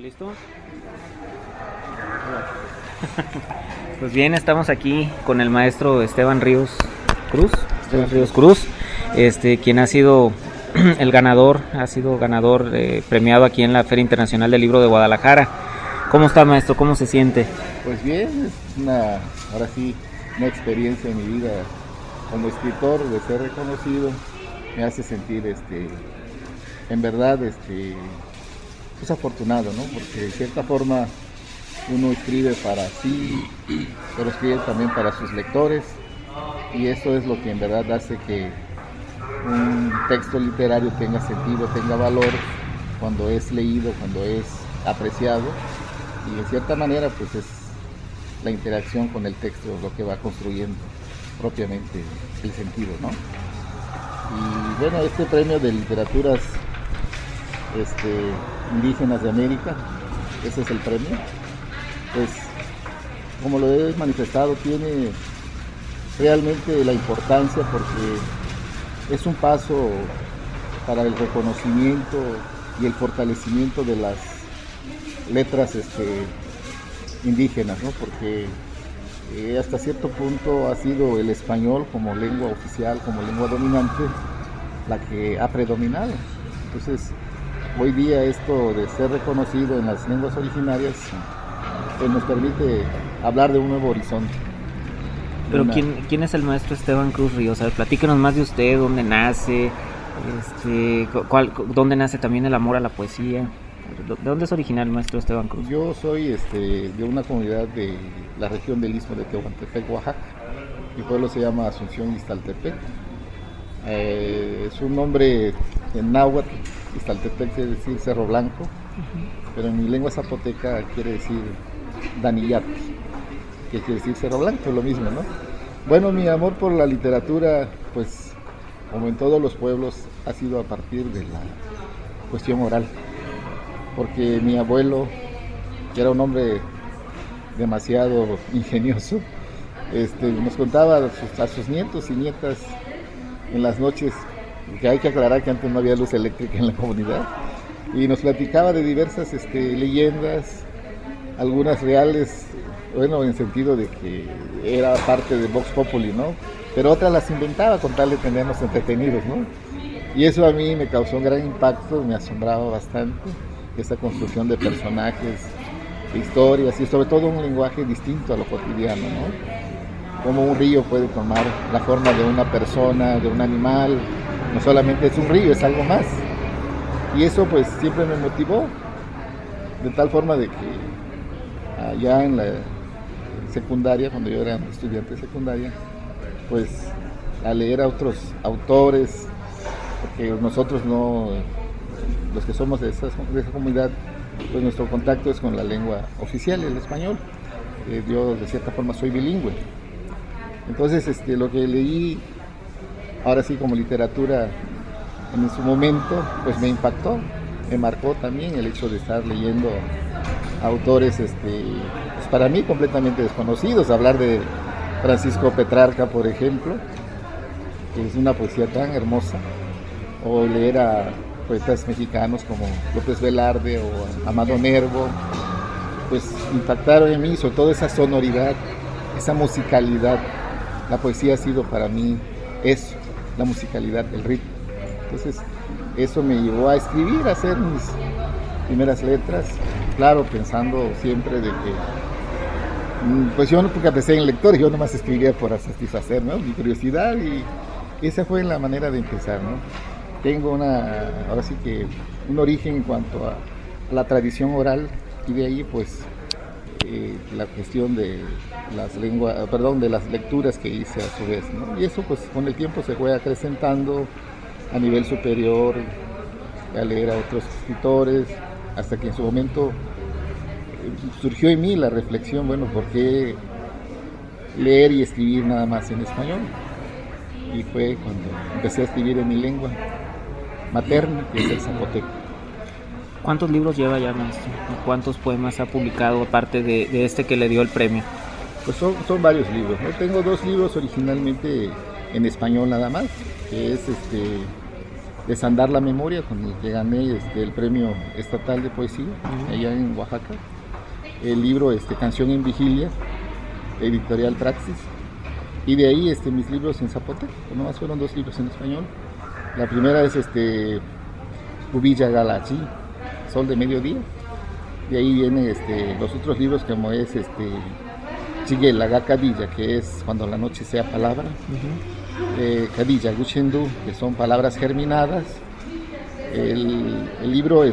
¿Listo? Pues bien, estamos aquí con el maestro Esteban Ríos Cruz, quien ha sido el ganador, premiado aquí en la Feria Internacional del Libro de Guadalajara. ¿Cómo está, maestro? ¿Cómo se siente? Pues bien, es ahora sí, una experiencia en mi vida como escritor, de ser reconocido, me hace sentir en verdad pues afortunado, ¿no? Porque de cierta forma uno escribe para sí, pero escribe también para sus lectores, y eso es lo que en verdad hace que un texto literario tenga sentido, tenga valor cuando es leído, cuando es apreciado, y en cierta manera pues es la interacción con el texto lo que va construyendo propiamente el sentido, ¿no? Y bueno, este premio de literaturas indígenas de América, ese es el premio, pues como lo he manifestado, tiene realmente la importancia porque es un paso para el reconocimiento y el fortalecimiento de las letras indígenas, ¿no? Porque hasta cierto punto ha sido el español como lengua oficial, como lengua dominante, la que ha predominado. Entonces, hoy día esto de ser reconocido en las lenguas originarias pues nos permite hablar de un nuevo horizonte. Pero ¿quién es el maestro Esteban Cruz Ríos? A ver, platícanos más de usted, dónde nace, dónde nace también el amor a la poesía. ¿De dónde es original el maestro Esteban Cruz? Yo soy de una comunidad de la región del Istmo de Tehuantepec, Oaxaca. Mi pueblo se llama Asunción Ixtaltepec. Es un nombre en náhuatl. Ixtaltepec quiere decir Cerro Blanco, pero en mi lengua zapoteca quiere decir Danillat, que quiere decir Cerro Blanco, lo mismo, ¿no? Bueno, mi amor por la literatura, pues como en todos los pueblos, ha sido a partir de la cuestión oral, porque mi abuelo, que era un hombre demasiado ingenioso, nos contaba a sus nietos y nietas en las noches, que hay que aclarar que antes no había luz eléctrica en la comunidad, y nos platicaba de diversas leyendas, algunas reales, bueno, en sentido de que era parte de Vox Populi, ¿no? Pero otras las inventaba con tal de tenernos entretenidos, ¿no? Y eso a mí me causó un gran impacto, me asombraba bastante, esa construcción de personajes, de historias, y sobre todo un lenguaje distinto a lo cotidiano, ¿no? Como un río puede tomar la forma de una persona, de un animal, no solamente es un río, es algo más. Y eso pues siempre me motivó, de tal forma de que allá en la secundaria, cuando yo era estudiante de secundaria, pues a leer a otros autores, porque nosotros no, los que somos de esa comunidad, pues nuestro contacto es con la lengua oficial, el español. Yo de cierta forma soy bilingüe. Entonces lo que leí, ahora sí como literatura en su momento, pues me impactó, me marcó también el hecho de estar leyendo autores pues para mí completamente desconocidos, hablar de Francisco Petrarca, por ejemplo, que es una poesía tan hermosa, o leer a poetas mexicanos como López Velarde o Amado Nervo, pues impactaron en mí, sobre todo esa sonoridad, esa musicalidad. La poesía ha sido para mí eso, la musicalidad, el ritmo. Entonces eso me llevó a escribir, a hacer mis primeras letras, claro, pensando siempre de que pues yo nunca empecé en lector, yo nomás escribía por satisfacer, ¿no?, mi curiosidad, y esa fue la manera de empezar, ¿no? Tengo ahora sí que un origen en cuanto a la tradición oral, y de ahí pues la cuestión de de las lecturas que hice a su vez, ¿no? Y eso pues con el tiempo se fue acrecentando a nivel superior, a leer a otros escritores, hasta que en su momento surgió en mí la reflexión, bueno, ¿por qué leer y escribir nada más en español? Y fue cuando empecé a escribir en mi lengua materna, que es el zapoteco. ¿Cuántos libros lleva ya, maestro? ¿Cuántos poemas ha publicado, aparte de este que le dio el premio? Pues son varios libros, ¿no? Tengo 2 libros originalmente en español nada más, que es Desandar la memoria, con el que gané el premio estatal de poesía allá en Oaxaca. El libro Canción en Vigilia, editorial Praxis. Y de ahí mis libros en zapoteco, nomás fueron 2 libros en español. La primera es Ubilla Galachi, Sol de Mediodía. De ahí vienen los otros libros, como es Chiguela Cadilla, que es Cuando la noche sea palabra. Cadilla Guchendú, que son palabras germinadas. El libro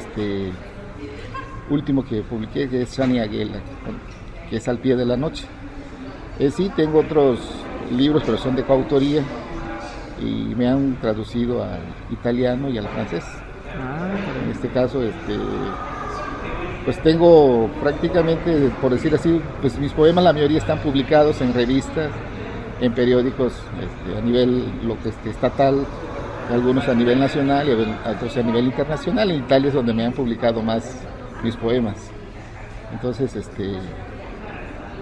último que publiqué, que es Shani Aguela, que es Al pie de la noche. Sí, tengo otros libros, pero son de coautoría y me han traducido al italiano y al francés. En este caso, pues tengo prácticamente, por decir así, pues mis poemas, la mayoría están publicados en revistas, en periódicos a nivel estatal, algunos a nivel nacional y otros a nivel internacional. En Italia es donde me han publicado más mis poemas. Entonces,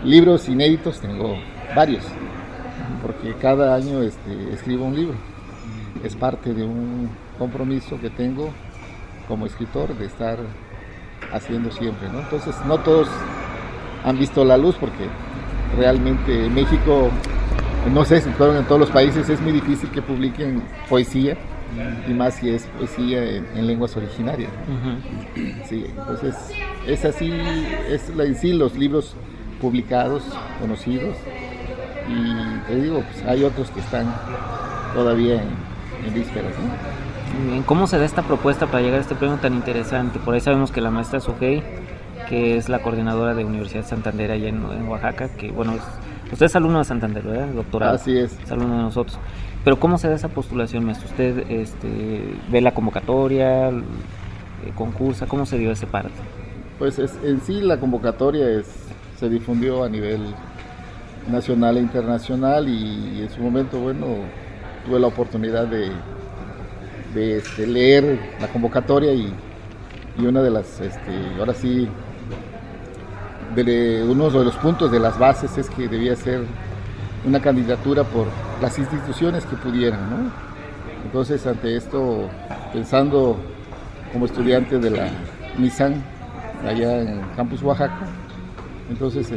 libros inéditos tengo varios, porque cada año escribo un libro. Es parte de un compromiso que tengo como escritor de estar haciendo siempre, ¿no? Entonces, no todos han visto la luz, porque realmente en México, no sé si en todos los países, es muy difícil que publiquen poesía, y más si es poesía en lenguas originarias, ¿no? Sí, entonces es así, en sí los libros publicados, conocidos, y te digo, pues hay otros que están todavía en vísperas, ¿no? Muy bien. ¿Cómo se da esta propuesta para llegar a este premio tan interesante? Por ahí sabemos que la maestra Sugey, que es la coordinadora de Universidad de Santander allá en Oaxaca, que bueno, usted es alumno de Santander, ¿verdad? Doctorado. Así es. Es alumno de nosotros. Pero ¿cómo se da esa postulación, maestro? ¿Usted ve la convocatoria, concursa? ¿Cómo se dio ese parte? Pues en sí la convocatoria se difundió a nivel nacional e internacional, y en su momento, bueno, tuve la oportunidad de leer la convocatoria, y una de las, ahora sí, uno de los puntos de las bases es que debía ser una candidatura por las instituciones que pudieran, ¿no? Entonces, ante esto, pensando como estudiante de la Nissan allá en Campus Oaxaca, entonces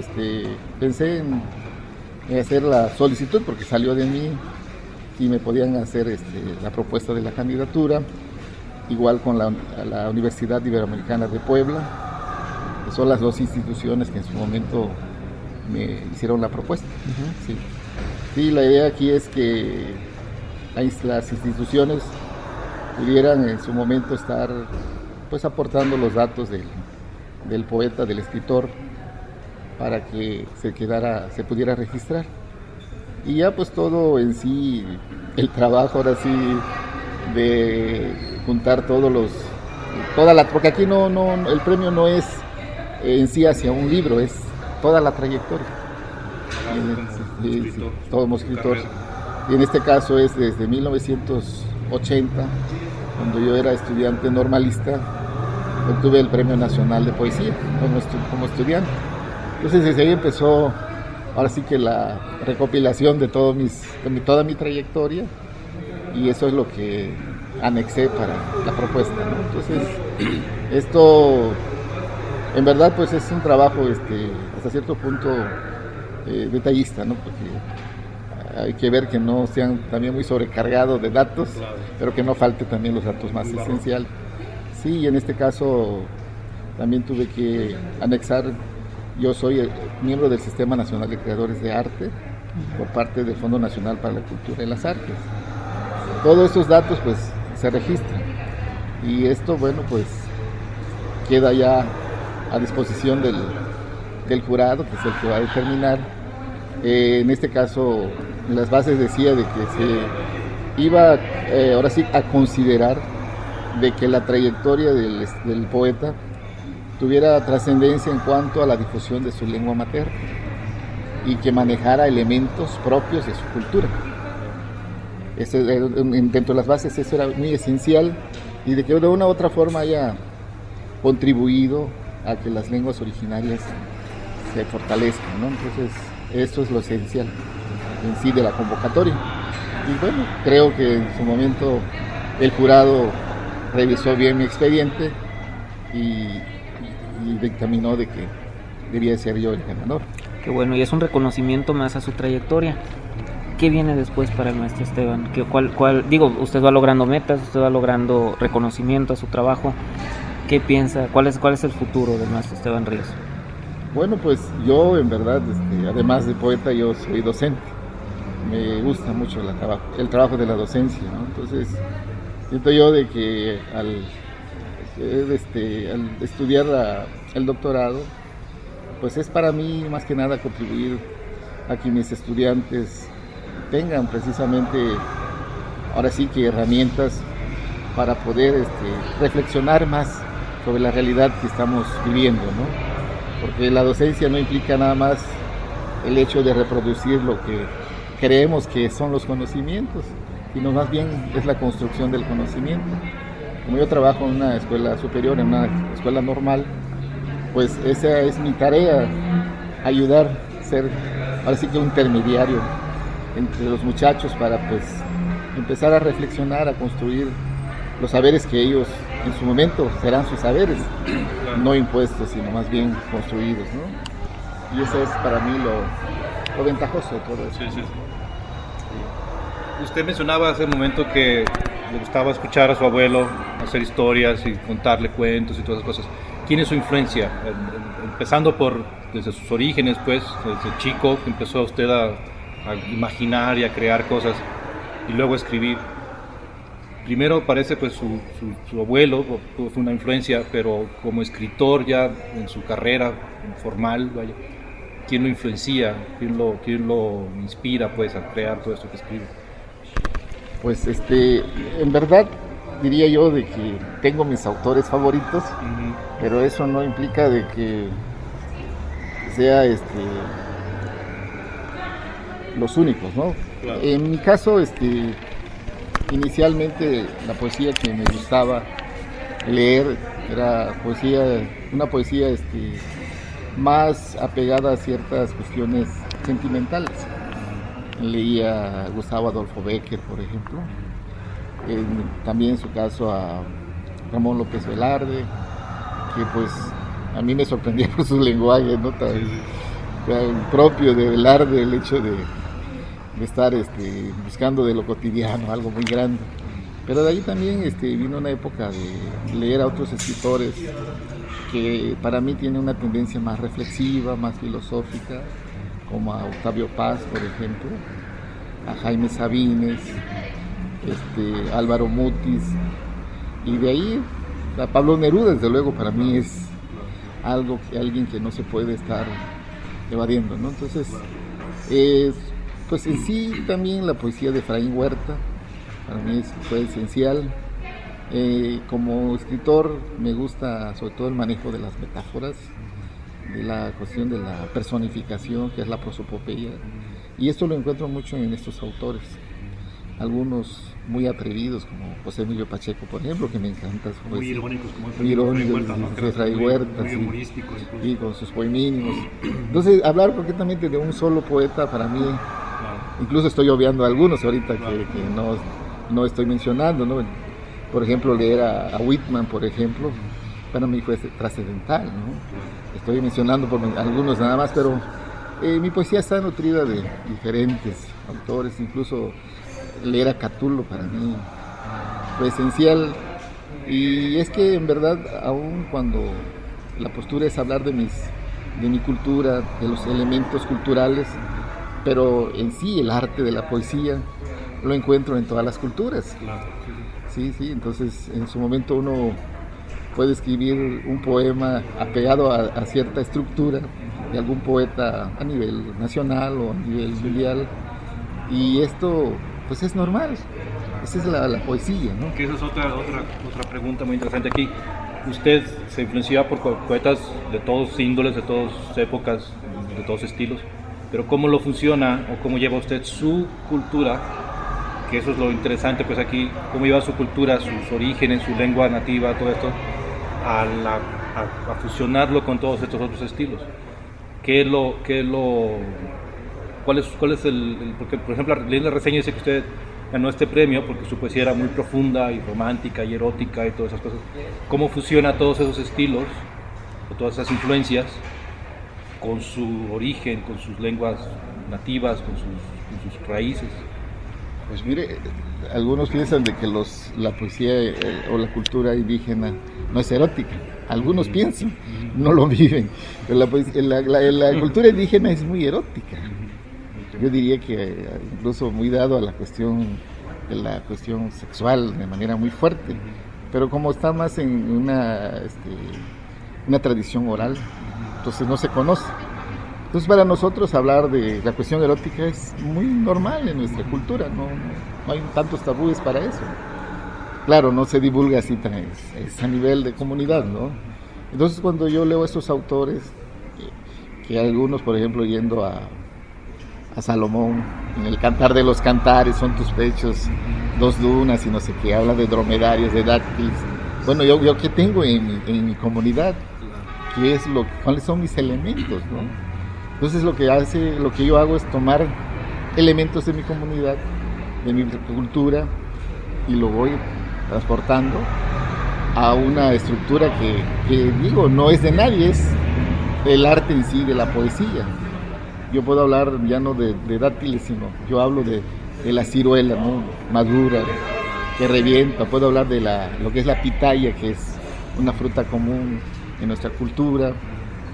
pensé en hacer la solicitud, porque salió de mí y me podían hacer la propuesta de la candidatura, igual con la Universidad Iberoamericana de Puebla, que son las 2 instituciones que en su momento me hicieron la propuesta. Sí. Sí, la idea aquí es que las instituciones pudieran en su momento estar pues aportando los datos del poeta, del escritor, para que se pudiera registrar. Y ya pues todo en sí, el trabajo ahora sí de juntar porque aquí el premio no es en sí hacia un libro, es toda la trayectoria. Todo escritor. Y en este caso es desde 1980, cuando yo era estudiante normalista, obtuve el Premio Nacional de Poesía como estudiante. Entonces desde ahí empezó, ahora sí que la recopilación de toda mi trayectoria, y eso es lo que anexé para la propuesta, ¿no? Entonces, esto en verdad pues es un trabajo hasta cierto punto detallista, ¿no? Porque hay que ver que no sean también muy sobrecargados de datos, pero que no falte también los datos más esenciales. Sí, y en este caso también tuve que anexar. Yo soy miembro del Sistema Nacional de Creadores de Arte por parte del Fondo Nacional para la Cultura y las Artes. Todos estos datos pues se registran, y esto, bueno, pues queda ya a disposición del jurado, que es el que va a determinar. En este caso, en las bases decía de que se iba ahora sí a considerar de que la trayectoria del poeta tuviera trascendencia en cuanto a la difusión de su lengua materna, y que manejara elementos propios de su cultura. Dentro de las bases eso era muy esencial, y de que de una u otra forma haya contribuido a que las lenguas originarias se fortalezcan, ¿no? Entonces eso es lo esencial en sí de la convocatoria. Y bueno, creo que en su momento el jurado revisó bien mi expediente y dictaminó de que debía ser yo el ganador. Qué bueno, y es un reconocimiento más a su trayectoria. ¿Qué viene después para el maestro Esteban? Usted va logrando metas, usted va logrando reconocimiento a su trabajo. ¿Qué piensa? ¿Cuál es el futuro del maestro Esteban Ríos? Bueno, pues yo en verdad, además de poeta, yo soy docente. Me gusta mucho el trabajo de la docencia, ¿no? Entonces, siento yo de que al estudiar el doctorado, pues es para mí más que nada contribuir a que mis estudiantes tengan precisamente, ahora sí que herramientas para poder reflexionar más sobre la realidad que estamos viviendo, ¿no? Porque la docencia no implica nada más el hecho de reproducir lo que creemos que son los conocimientos, sino más bien es la construcción del conocimiento. Como yo trabajo en una escuela superior, en una escuela normal, pues esa es mi tarea, ayudar, ser ahora sí que un intermediario entre los muchachos para pues empezar a reflexionar, a construir los saberes que ellos en su momento serán sus saberes, no impuestos, sino más bien construidos, ¿no? Y eso es para mí lo ventajoso de todo eso. Sí. Usted mencionaba hace un momento que le gustaba escuchar a su abuelo hacer historias y contarle cuentos y todas esas cosas. ¿Quién es su influencia? Empezando desde sus orígenes, pues, desde chico, que empezó usted a imaginar y a crear cosas y luego a escribir. Primero parece pues su abuelo fue una influencia, pero como escritor ya en su carrera formal, vaya, ¿quién lo influencia? ¿Quién lo inspira pues a crear todo esto que escribe? Pues en verdad diría yo de que tengo mis autores favoritos, pero eso no implica de que sea los únicos, ¿no? Claro. En mi caso, inicialmente la poesía que me gustaba leer era una poesía más apegada a ciertas cuestiones sentimentales. Leía a Gustavo Adolfo Bécquer, por ejemplo, también en su caso a Ramón López Velarde, que pues a mí me sorprendía por su lenguaje, ¿no? Tan propio de Velarde, el hecho de estar buscando de lo cotidiano algo muy grande. Pero de ahí también vino una época de leer a otros escritores que para mí tienen una tendencia más reflexiva, más filosófica, como a Octavio Paz, por ejemplo, a Jaime Sabines, Álvaro Mutis, y de ahí a Pablo Neruda, desde luego, para mí es alguien que no se puede estar evadiendo, ¿no? Entonces, pues en sí también la poesía de Efraín Huerta para mí fue esencial. Como escritor me gusta sobre todo el manejo de las metáforas, de la cuestión de la personificación, que es la prosopopeya, y esto lo encuentro mucho en estos autores, algunos muy atrevidos como José Emilio Pacheco, por ejemplo, que me encanta su poesía. Muy irónicos, como Efraín Huerta, muy humorísticos, y con sus poeminios. Entonces, hablar concretamente de un solo poeta para mí, incluso estoy obviando algunos ahorita que no estoy mencionando, ¿no? Por ejemplo, leer a Whitman, por ejemplo, para mí fue trascendental, ¿no? Estoy mencionando por algunos nada más, pero mi poesía está nutrida de diferentes autores, incluso leer a Catulo para mí fue esencial. Y es que en verdad, aun cuando la postura es hablar de mi cultura, de los elementos culturales, pero en sí el arte de la poesía lo encuentro en todas las culturas. Sí, entonces en su momento uno puede escribir un poema apegado a cierta estructura de algún poeta a nivel nacional o a nivel mundial, y esto pues es normal. Esa es la poesía, ¿no? Que esa es otra pregunta muy interesante aquí. Usted se influenciaba por poetas de todos índoles, de todas épocas, de todos estilos, pero ¿cómo lo funciona o cómo lleva usted su cultura? Que eso es lo interesante, pues aquí, cómo lleva su cultura, sus orígenes, su lengua nativa, todo esto, a fusionarlo con todos estos otros estilos. ¿Cuál es el porque, por ejemplo, leyendo la reseña dice que usted ganó este premio porque su poesía era muy profunda y romántica y erótica y todas esas cosas. ¿Cómo fusiona todos esos estilos o todas esas influencias con su origen, con sus lenguas nativas, con sus raíces? Pues mire, algunos piensan de que la poesía o la cultura indígena no es erótica. Algunos piensan, no lo viven. Pero la cultura indígena es muy erótica. Yo diría que incluso muy dado a la cuestión sexual de manera muy fuerte. Pero como está más en una tradición oral, entonces no se conoce. Entonces para nosotros hablar de la cuestión erótica es muy normal en nuestra cultura, no hay tantos tabúes para eso. Claro, no se divulga así es a nivel de comunidad, ¿no? Entonces cuando yo leo a estos autores, que algunos, por ejemplo, yendo a Salomón, en el Cantar de los Cantares, son tus pechos, dos dunas y no sé qué, habla de dromedarios, de dáctiles. Bueno, yo ¿qué tengo en mi comunidad? ¿Cuáles son mis elementos, no? Entonces lo que yo hago es tomar elementos de mi comunidad, de mi cultura, y lo voy transportando a una estructura que digo, no es de nadie, es el arte en sí, de la poesía. Yo puedo hablar ya no de dátiles, sino yo hablo de la ciruela, ¿no? Madura, que revienta. Puedo hablar de lo que es la pitaya, que es una fruta común en nuestra cultura,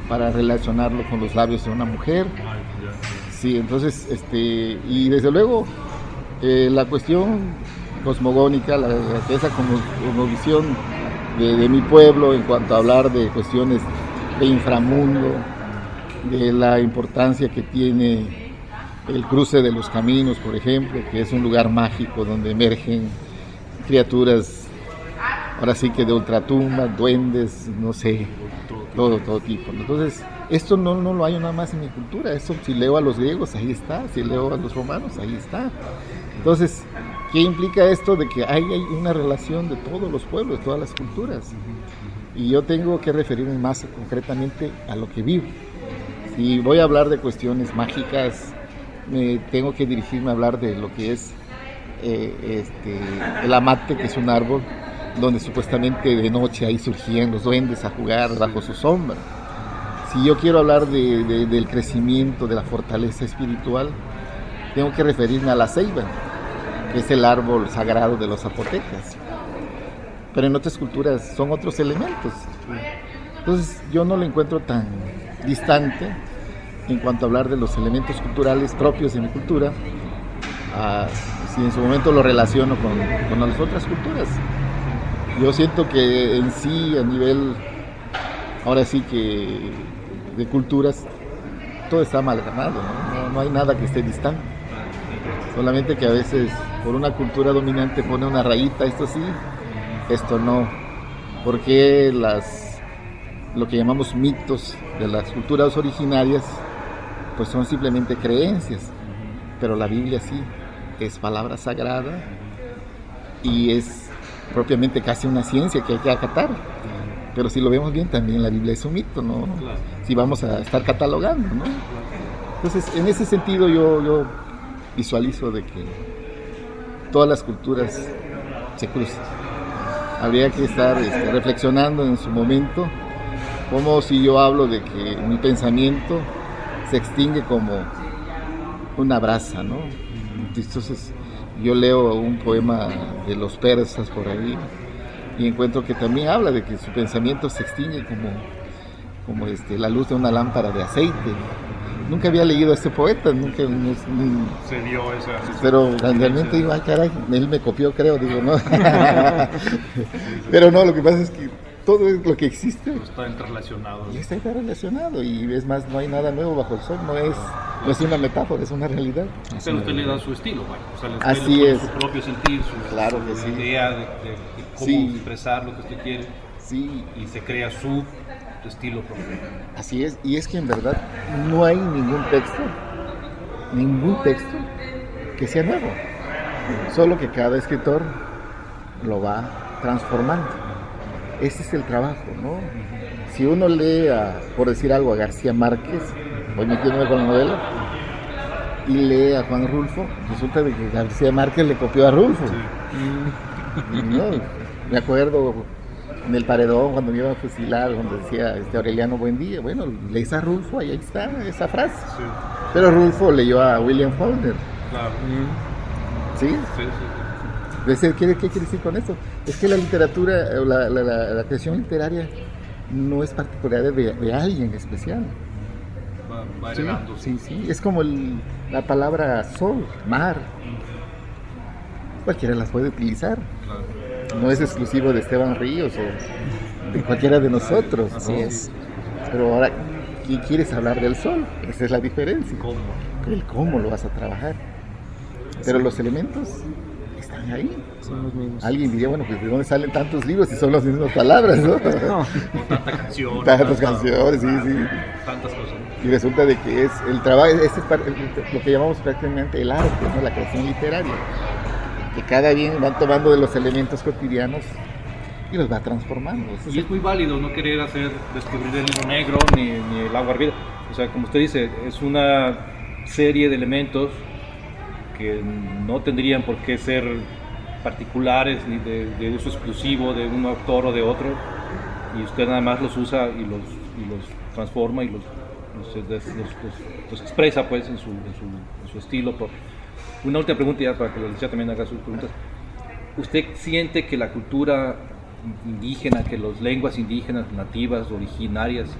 para relacionarlo con los labios de una mujer. Sí, entonces, y desde luego, la cuestión cosmogónica, esa como visión de mi pueblo en cuanto a hablar de cuestiones de inframundo, de la importancia que tiene el cruce de los caminos, por ejemplo, que es un lugar mágico donde emergen criaturas, ahora sí que de ultratumba, duendes, no sé, todo tipo. Entonces, esto no lo hay nada más en mi cultura. Esto, si leo a los griegos, ahí está. Si leo a los romanos, ahí está. Entonces, ¿qué implica esto? De que hay una relación de todos los pueblos, de todas las culturas. Y yo tengo que referirme más concretamente a lo que vivo. Si voy a hablar de cuestiones mágicas, tengo que dirigirme a hablar de lo que es el amate, que es un árbol donde supuestamente de noche ahí surgían los duendes a jugar bajo su sombra. Si yo quiero hablar del crecimiento, de la fortaleza espiritual, tengo que referirme a la ceiba, que es el árbol sagrado de los zapotecas. Pero en otras culturas son otros elementos. Entonces yo no lo encuentro tan distante en cuanto a hablar de los elementos culturales propios de mi cultura, si en su momento lo relaciono con las otras culturas. Yo siento que en sí, a nivel, ahora sí que de culturas, todo está amalgamado, ¿no? No hay nada que esté distante. Solamente que a veces por una cultura dominante pone una rayita, esto sí, esto no. Porque lo que llamamos mitos de las culturas originarias, pues son simplemente creencias. Pero la Biblia sí, es palabra sagrada y es propiamente casi una ciencia que hay que acatar. Pero si lo vemos bien, también la Biblia es un mito, ¿no? Si vamos a estar catalogando, ¿no? Entonces, en ese sentido yo visualizo de que todas las culturas se cruzan. Habría que estar reflexionando en su momento, como si yo hablo de que mi pensamiento se extingue como una brasa, ¿no? Entonces, yo leo un poema de los persas por ahí y encuentro que también habla de que su pensamiento se extingue como la luz de una lámpara de aceite. Nunca había leído a este poeta, nunca Se dio esa... Pero realmente digo, ay caray, él me copió, creo, digo, ¿no? Pero no, lo que pasa es que todo lo que existe está interrelacionado. Y está interrelacionado, y es más, no hay nada nuevo bajo el sol, no es una metáfora, es una realidad. Pero usted le da su estilo, bueno, o sea, así es. Su propio sentir, claro que sí. Idea de cómo sí. expresar lo que usted quiere. Sí. Y se crea su estilo propio. Así es, y es que en verdad no hay ningún texto que sea nuevo, solo que cada escritor lo va transformando. Ese es el trabajo, ¿no? Si uno lee, por decir algo, a García Márquez, voy metiéndome con la novela, y lee a Juan Rulfo, resulta de que García Márquez le copió a Rulfo. ¿No? Me acuerdo en el paredón cuando me iba a fusilar, cuando decía Aureliano Buendía, bueno, lees a Rulfo y ahí está esa frase. Sí. Pero Rulfo leyó a William Faulkner. Claro. ¿Sí? Sí. ¿Qué quiere decir con esto? Es que la literatura, la creación literaria no es particular de alguien especial. Va heredando. Sí. Es como la palabra sol, mar. Cualquiera las puede utilizar. Claro. No es exclusivo de Esteban Ríos o de cualquiera de nosotros. Así es. Pero ahora, ¿quién quieres hablar del sol? Esa es la diferencia. ¿Cómo? El cómo lo vas a trabajar. Pero los elementos están ahí. Son los mismos. Alguien diría, bueno, pues ¿de dónde salen tantos libros si son las mismas palabras, no? No. Tanta canción. Tantas canciones, sí. Tantas cosas. Y resulta de que es el trabajo, lo que llamamos prácticamente el arte, ¿no? La creación literaria. Que cada bien van tomando de los elementos cotidianos y los va transformando. Y es muy válido no querer descubrir el hilo negro ni el agua hervida. O sea, como usted dice, es una serie de elementos que no tendrían por qué ser particulares ni de uso exclusivo de un autor o de otro, y usted nada más los usa y los transforma y los expresa pues en su estilo. Una última pregunta ya para que la licenciada también haga sus preguntas. ¿Usted siente que la cultura indígena, que las lenguas indígenas nativas, originarias,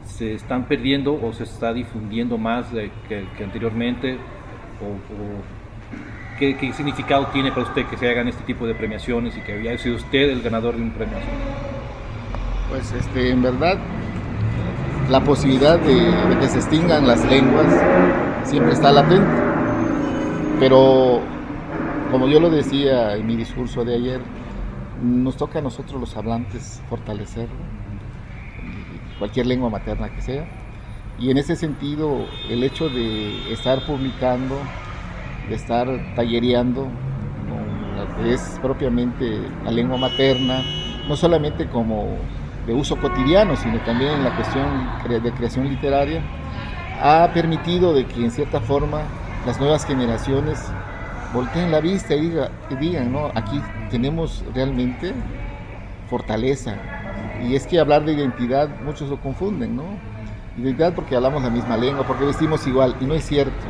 se están perdiendo o se está difundiendo más que anteriormente? ¿Qué significado tiene para usted que se hagan este tipo de premiaciones y que haya sido usted el ganador de un premio? Pues en verdad la posibilidad de que se extingan las lenguas siempre está latente, pero como yo lo decía en mi discurso de ayer, nos toca a nosotros los hablantes fortalecerlo, cualquier lengua materna que sea, y en ese sentido el hecho de estar publicando, de estar tallereando lo que es propiamente la lengua materna, no solamente como de uso cotidiano, sino también en la cuestión de creación literaria, ha permitido de que en cierta forma las nuevas generaciones volteen la vista y digan, ¿no? Aquí tenemos realmente fortaleza. Y es que hablar de identidad muchos lo confunden, ¿no? Identidad porque hablamos la misma lengua, porque vestimos igual, y no es cierto.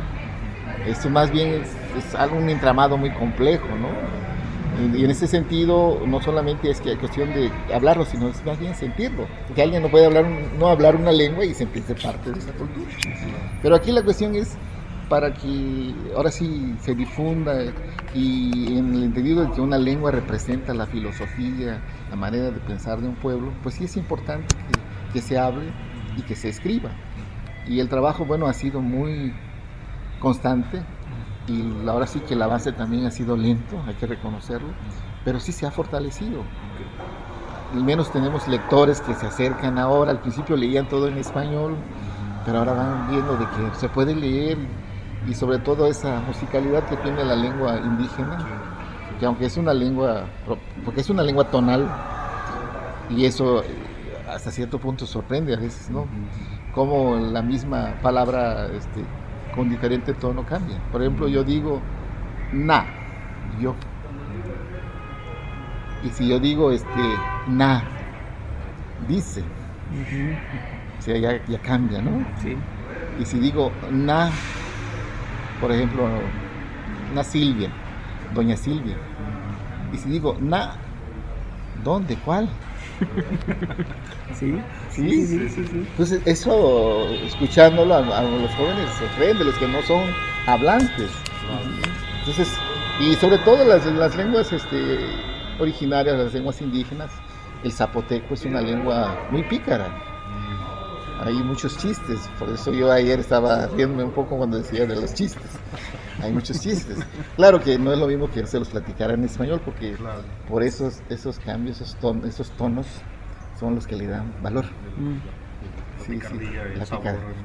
Esto más bien es un entramado muy complejo, ¿no? Y en ese sentido, no solamente es que hay cuestión de hablarlo, sino es más bien sentirlo. Porque alguien no puede hablar una lengua y sentirse parte de esa cultura. Pero aquí la cuestión es para que ahora sí se difunda, y en el entendido de que una lengua representa la filosofía, la manera de pensar de un pueblo, pues sí es importante que se hable y que se escriba. Y el trabajo, bueno, ha sido muy constante, y ahora sí que el avance también ha sido lento, hay que reconocerlo, pero sí se ha fortalecido. Al menos tenemos lectores que se acercan ahora. Al principio leían todo en español, pero ahora van viendo de que se puede leer, y sobre todo esa musicalidad que tiene la lengua indígena, que aunque es una lengua, porque es una lengua tonal, y eso hasta cierto punto sorprende a veces, ¿no? Como la misma palabra con diferente tono cambia. Por ejemplo, yo digo yo, y si yo digo na, dice, o sea, ya cambia, ¿no? Sí. Y si digo na, por ejemplo, na Silvia, doña Silvia, y si digo na, ¿dónde? ¿Cuál? Sí. Entonces eso, escuchándolo a los jóvenes, se ofende, los que no son hablantes. Entonces, y sobre todo las lenguas originarias, las lenguas indígenas, el zapoteco es una lengua muy pícara. Hay muchos chistes, por eso yo ayer estaba riéndome un poco cuando decía de los chistes. Hay muchos chistes. Claro que no es lo mismo que se los platicara en español, porque por esos cambios, esos tonos son los que le dan valor. La picardía.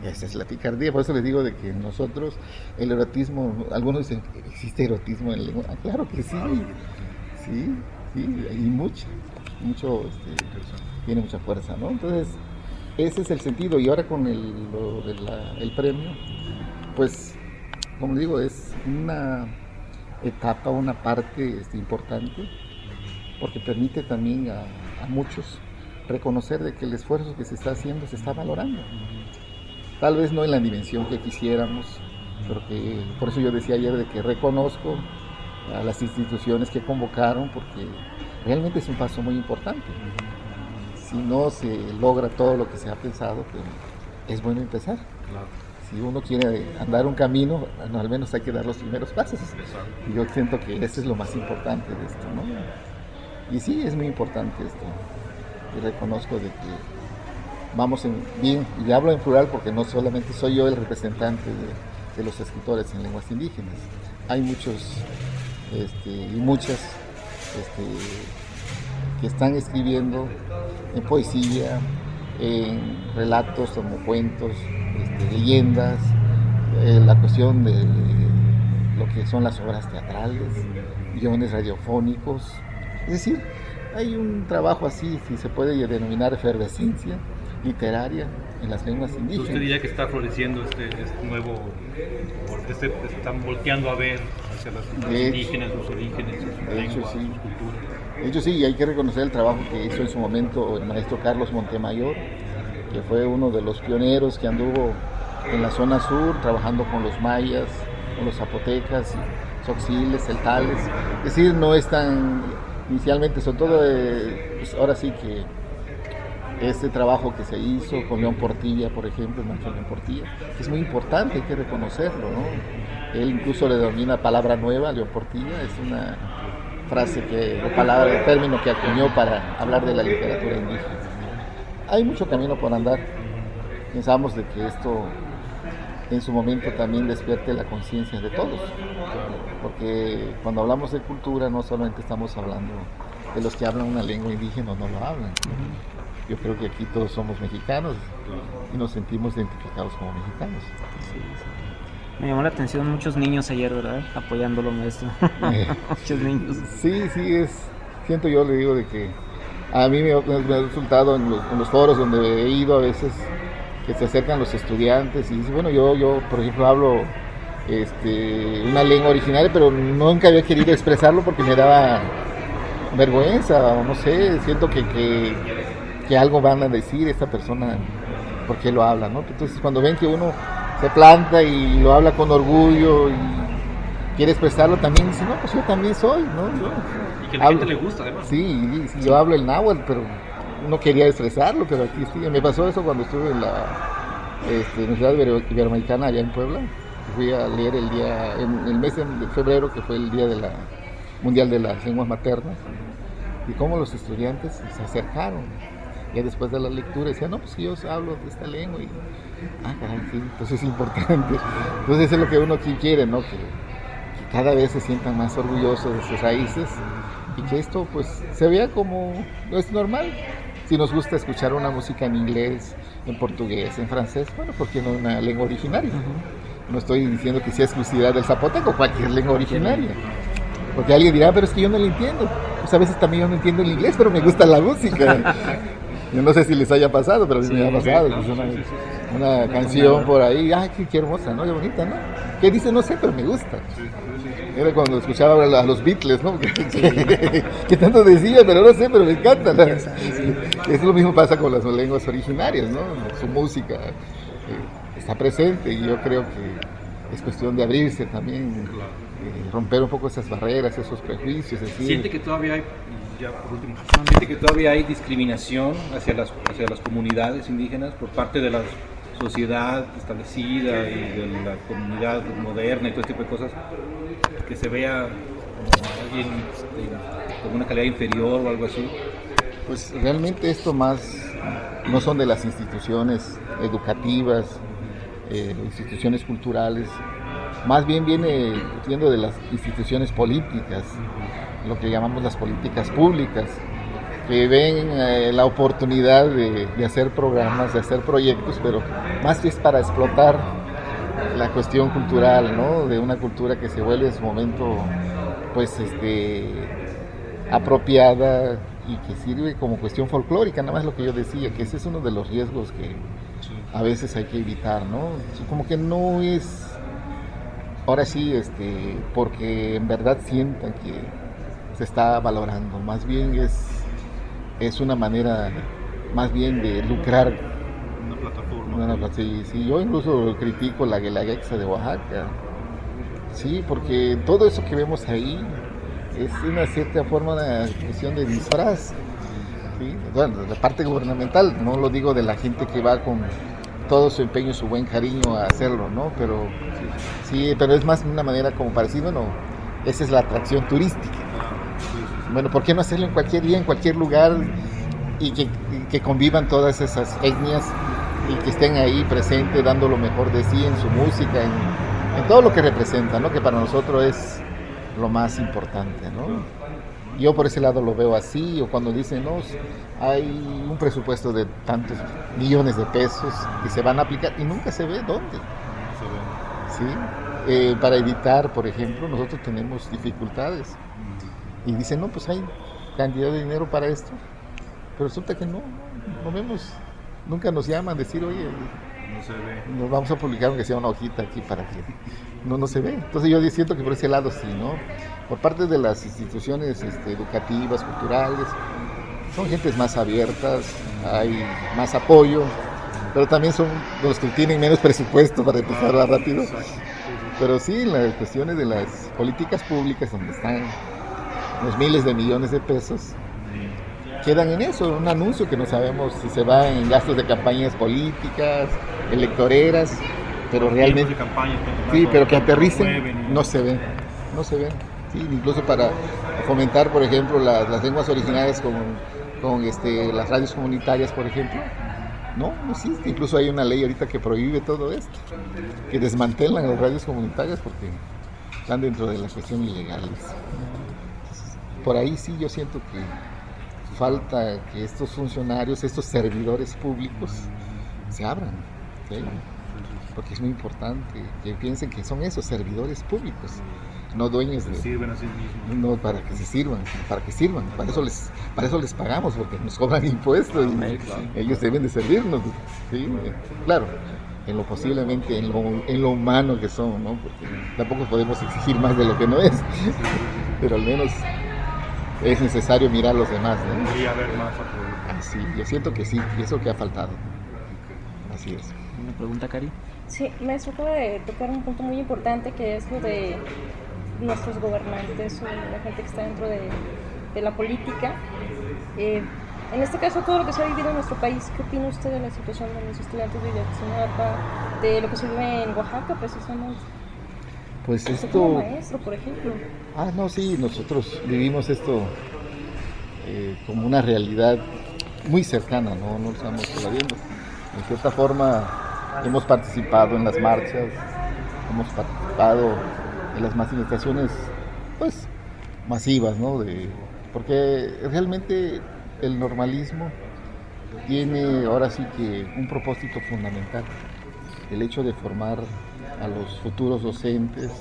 Esa es la picardía. Por eso les digo de que nosotros, el erotismo, algunos dicen, ¿existe erotismo en lengua? Claro que sí. Sí, hay mucho, tiene mucha fuerza, ¿no? Entonces, ese es el sentido. Y ahora con el premio, pues como digo, es una etapa, una parte importante, porque permite también a muchos reconocer de que el esfuerzo que se está haciendo se está valorando. Tal vez no en la dimensión que quisiéramos, pero que por eso yo decía ayer de que reconozco a las instituciones que convocaron, porque realmente es un paso muy importante. Si no se logra todo lo que se ha pensado, pues es bueno empezar. Claro. Si uno quiere andar un camino, bueno, al menos hay que dar los primeros pasos. Y yo siento que eso es lo más importante de esto, ¿no? Y sí, es muy importante esto. Y reconozco de que vamos bien, y hablo en plural porque no solamente soy yo el representante de los escritores en lenguas indígenas. Hay muchos y muchas que están escribiendo en poesía, en relatos como cuentos, leyendas, la cuestión de lo que son las obras teatrales, guiones radiofónicos. Es decir, hay un trabajo así, si se puede denominar efervescencia literaria en las lenguas indígenas. ¿Usted diría que está floreciendo este nuevo, se están volteando a ver hacia los indígenas, sus orígenes, su lengua, su cultura? De hecho sí, y hay que reconocer el trabajo que hizo en su momento el maestro Carlos Montemayor, que fue uno de los pioneros que anduvo en la zona sur, trabajando con los mayas, con los zapotecas, tzoxiles, celtales. Es decir, no es tan, inicialmente, sobre todo, pues ahora sí que este trabajo que se hizo con León Portilla, por ejemplo, el maestro León Portilla, que es muy importante, hay que reconocerlo, ¿no? Él incluso le denomina palabra nueva, León Portilla, es una frase el término que acuñó para hablar de la literatura indígena. Hay mucho camino por andar. Pensamos de que esto en su momento también despierte la conciencia de todos, porque cuando hablamos de cultura no solamente estamos hablando de los que hablan una lengua indígena o no lo hablan. Yo creo que aquí todos somos mexicanos y nos sentimos identificados como mexicanos. Sí, sí. Me llamó la atención muchos niños ayer, ¿verdad? Apoyándolo, maestro. Muchos niños. Sí, siento yo, le digo de que a mí me ha resultado en los foros donde he ido a veces que se acercan los estudiantes y dicen, bueno, yo por ejemplo hablo una lengua originaria, pero nunca había querido expresarlo porque me daba vergüenza, o no sé, siento que algo van a decir esta persona, ¿por qué lo habla, no? Entonces cuando ven que uno se planta y lo habla con orgullo y quiere expresarlo, también dice, no, pues yo también soy, ¿no? Y que a la gente le gusta, además. Sí, yo hablo el náhuatl, pero no quería expresarlo, pero aquí sí. Me pasó eso cuando estuve en la Universidad Iberoamericana allá en Puebla. Fui a leer en el mes de febrero, que fue el día de la Mundial de las Lenguas Maternas, y cómo los estudiantes se acercaron. Ya después de la lectura decían, no, pues yo hablo de esta lengua. Y, caray, sí, entonces es importante. Entonces es lo que uno aquí quiere, ¿no? Que cada vez se sientan más orgullosos de sus raíces y que esto pues se vea como es normal. Si nos gusta escuchar una música en inglés, en portugués, en francés, bueno, ¿por qué no una lengua originaria? No estoy diciendo que sea exclusividad del zapoteco, cualquier lengua originaria. Porque alguien dirá, pero es que yo no lo entiendo. Pues a veces también yo no entiendo el inglés, pero me gusta la música. Yo no sé si les haya pasado, pero a mí me ha pasado. Pues una canción por ahí, qué hermosa, ¿no? Qué bonita, ¿no? ¿Qué dice? No sé, pero me gusta. Era cuando escuchaba a los Beatles, ¿no? Que tanto decía, pero no sé, pero me encanta, ¿no? Es lo mismo pasa con las lenguas originarias, ¿no? Su música está presente y yo creo que es cuestión de abrirse también, romper un poco esas barreras, esos prejuicios. ¿Siente que todavía hay, ya por último, siente que todavía hay discriminación hacia las comunidades indígenas por parte de la sociedad establecida y de la comunidad moderna y todo este tipo de cosas, que se vea como alguien con una calidad inferior o algo así? Pues realmente esto más no son de las instituciones educativas, instituciones culturales, más bien viene siendo de las instituciones políticas, lo que llamamos las políticas públicas, que ven la oportunidad de hacer programas, de hacer proyectos, pero más que es para explotar la cuestión cultural, ¿no? De una cultura que se vuelve en su momento pues apropiada y que sirve como cuestión folclórica, nada más lo que yo decía, que ese es uno de los riesgos que a veces hay que evitar, ¿no? Como que no es ahora sí, porque en verdad sientan que se está valorando. Más bien es una manera, más bien de lucrar. Una plataforma. Sí, yo incluso critico la Guelaguetza de Oaxaca. Sí, porque todo eso que vemos ahí es una cierta forma de cuestión de disfraz. ¿Sí? Bueno, la parte gubernamental, no lo digo de la gente que va con todo su empeño y su buen cariño a hacerlo, ¿no? Pero sí, pero es más una manera como para decir, bueno, esa es la atracción turística. Bueno, ¿por qué no hacerlo en cualquier día, en cualquier lugar y que convivan todas esas etnias y que estén ahí presentes, dando lo mejor de sí en su música, en todo lo que representa, ¿no? Que para nosotros es lo más importante, ¿no? Yo por ese lado lo veo así, o cuando dicen, no, hay un presupuesto de tantos millones de pesos que se van a aplicar y nunca se ve dónde. ¿Sí? Para editar, por ejemplo, nosotros tenemos dificultades y dicen, no, pues hay cantidad de dinero para esto, pero resulta que no vemos, nunca nos llaman a decir, oye, No se ve. nos vamos a publicar aunque sea una hojita aquí para que no se ve. Entonces yo siento que por ese lado sí, ¿no? Por parte de las instituciones educativas, culturales, son gentes más abiertas, hay más apoyo, pero también son los que tienen menos presupuesto para empezar rápido. Pero sí, las cuestiones de las políticas públicas, donde están los miles de millones de pesos, quedan en eso, un anuncio que no sabemos si se va en gastos de campañas políticas, electoreras, pero realmente, sí, pero que aterricen, no se ven. Sí, incluso para fomentar, por ejemplo, las lenguas originarias con las radios comunitarias, por ejemplo, no existe. Incluso hay una ley ahorita que prohíbe todo esto, que desmantelan las radios comunitarias porque están dentro de la cuestión ilegales. Entonces, por ahí sí yo siento que falta que estos funcionarios, estos servidores públicos se abran, ¿sí? Porque es muy importante que piensen que son esos servidores públicos, no dueños de... Sirven a sí mismos. No, para que se sirvan, para eso les pagamos, porque nos cobran impuestos y ellos deben de servirnos, ¿sí? Claro, en lo posiblemente, en lo humano que son, ¿no? Porque tampoco podemos exigir más de lo que no es, pero al menos es necesario mirar a los demás, ¿no? Debería haber más apoyo. Así, yo siento que sí, y eso que ha faltado. Así es. ¿Una pregunta, Cari? Sí, maestro, acaba de tocar un punto muy importante que es lo de nuestros gobernantes o la gente que está dentro de la política. En este caso, todo lo que se ha vivido en nuestro país, ¿qué opina usted de la situación de los estudiantes de Ayotzinapa, de lo que se vive en Oaxaca, precisamente? Pues Usted como esto... maestro, por ejemplo. No, sí, nosotros vivimos esto como una realidad muy cercana, no lo estamos evadiendo. En cierta forma hemos participado en las marchas, hemos participado en las manifestaciones pues masivas, ¿no? Porque realmente el normalismo tiene ahora sí que un propósito fundamental, el hecho de formar a los futuros docentes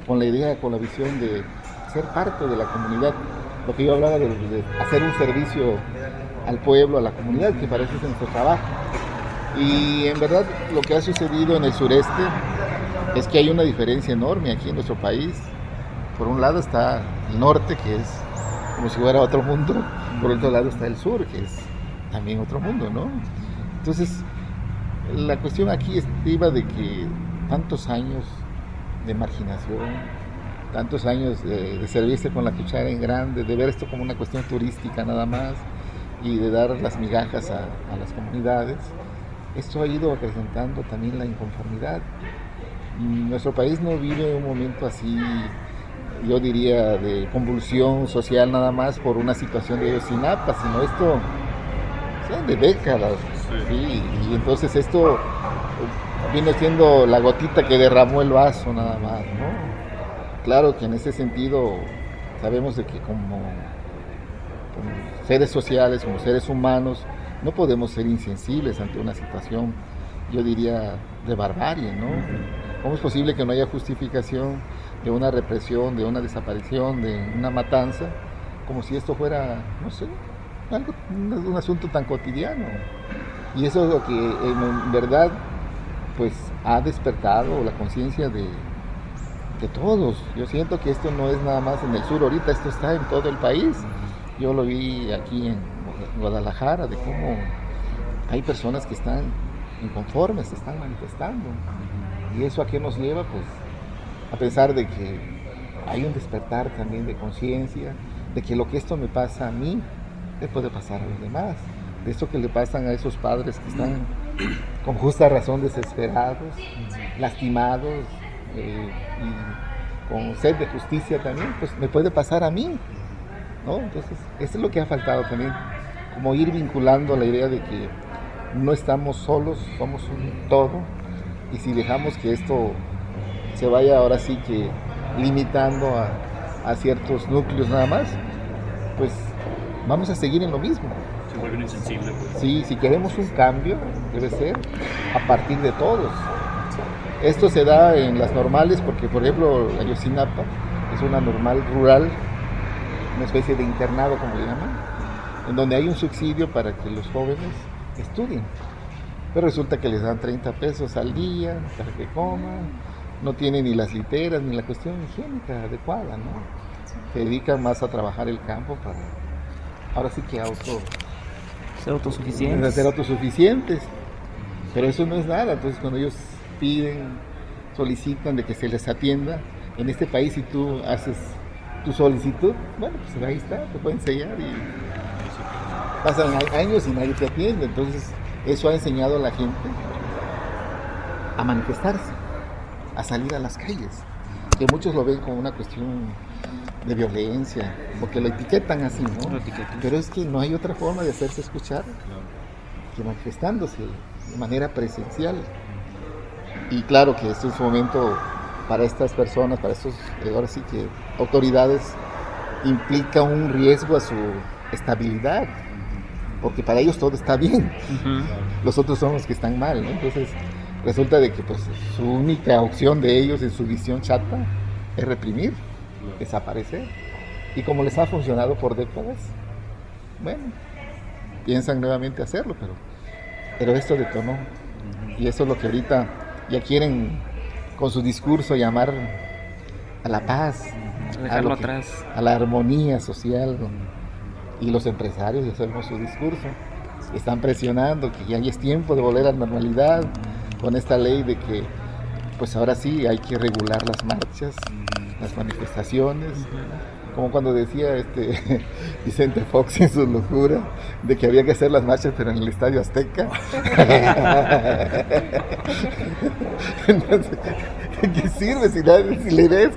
con la idea, con la visión de ser parte de la comunidad, lo que yo hablaba de hacer un servicio al pueblo, a la comunidad, que para eso es nuestro trabajo. Y en verdad lo que ha sucedido en el sureste es que hay una diferencia enorme aquí en nuestro país. Por un lado está el norte, que es como si fuera otro mundo, por otro lado está el sur, que es también otro mundo, ¿no? Entonces, la cuestión aquí iba de que tantos años de marginación, tantos años de servirse con la cuchara en grande, de ver esto como una cuestión turística nada más y de dar las migajas a las comunidades, esto ha ido acrecentando también la inconformidad. Nuestro país no vive un momento así, yo diría, de convulsión social nada más por una situación de Ayotzinapa, sino esto son de décadas, ¿sí? Y entonces esto viene siendo la gotita que derramó el vaso nada más, ¿no? Claro que en ese sentido sabemos de que como seres sociales, como seres humanos, no podemos ser insensibles ante una situación, yo diría, de barbarie, ¿no? ¿Cómo es posible que no haya justificación de una represión, de una desaparición, de una matanza, como si esto fuera, no sé, un asunto tan cotidiano? Y eso es lo que en verdad pues ha despertado la conciencia de de todos. Yo siento que esto no es nada más en el sur ahorita, esto está en todo el país. Yo lo vi aquí en Guadalajara, de cómo hay personas que están inconformes, se están manifestando. ¿Y eso a qué nos lleva? Pues a pensar de que hay un despertar también de conciencia, de que lo que esto me pasa a mí, le puede pasar a los demás. De esto que le pasan a esos padres que están con justa razón desesperados, lastimados y con sed de justicia también, pues me puede pasar a mí, ¿no? Entonces, eso es lo que ha faltado también, como ir vinculando la idea de que no estamos solos, somos un todo, y si dejamos que esto se vaya ahora sí que limitando a ciertos núcleos nada más, pues vamos a seguir en lo mismo. Se vuelven insensibles. Pues. Sí, si queremos un cambio, debe ser a partir de todos. Esto se da en las normales porque, por ejemplo, Ayotzinapa es una normal rural, una especie de internado, como le llaman, en donde hay un subsidio para que los jóvenes estudien. Pero resulta que les dan 30 pesos al día para que coman, no tienen ni las literas ni la cuestión higiénica adecuada, ¿no? Se dedican más a trabajar el campo para, ahora sí que ser autosuficientes. Ser autosuficientes. Pero eso no es nada. Entonces, cuando ellos piden, solicitan de que se les atienda, en este país, si tú haces tu solicitud, bueno, pues ahí está, te pueden sellar y pasan años y nadie te atiende. Entonces, eso ha enseñado a la gente a manifestarse, a salir a las calles, que muchos lo ven como una cuestión de violencia, porque lo etiquetan así, ¿no? Pero es que no hay otra forma de hacerse escuchar que manifestándose de manera presencial. Y claro que esto es un momento para estas personas, para estos, ahora sí que autoridades, implica un riesgo a su estabilidad, porque para ellos todo está bien, los otros son los que están mal, ¿no? Entonces resulta de que pues su única opción de ellos en su visión chata es reprimir, desaparecer, y como les ha funcionado por décadas, bueno, piensan nuevamente hacerlo, pero esto detonó, y eso es lo que ahorita ya quieren con su discurso llamar a la paz, dejarlo atrás, a la armonía social, y los empresarios ya sabemos su discurso, están presionando que ya es tiempo de volver a la normalidad con esta ley de que pues ahora sí hay que regular las marchas, las manifestaciones, como cuando decía Vicente Fox en su locura de que había que hacer las marchas pero en el Estadio Azteca. Entonces, ¿qué sirve si la idea es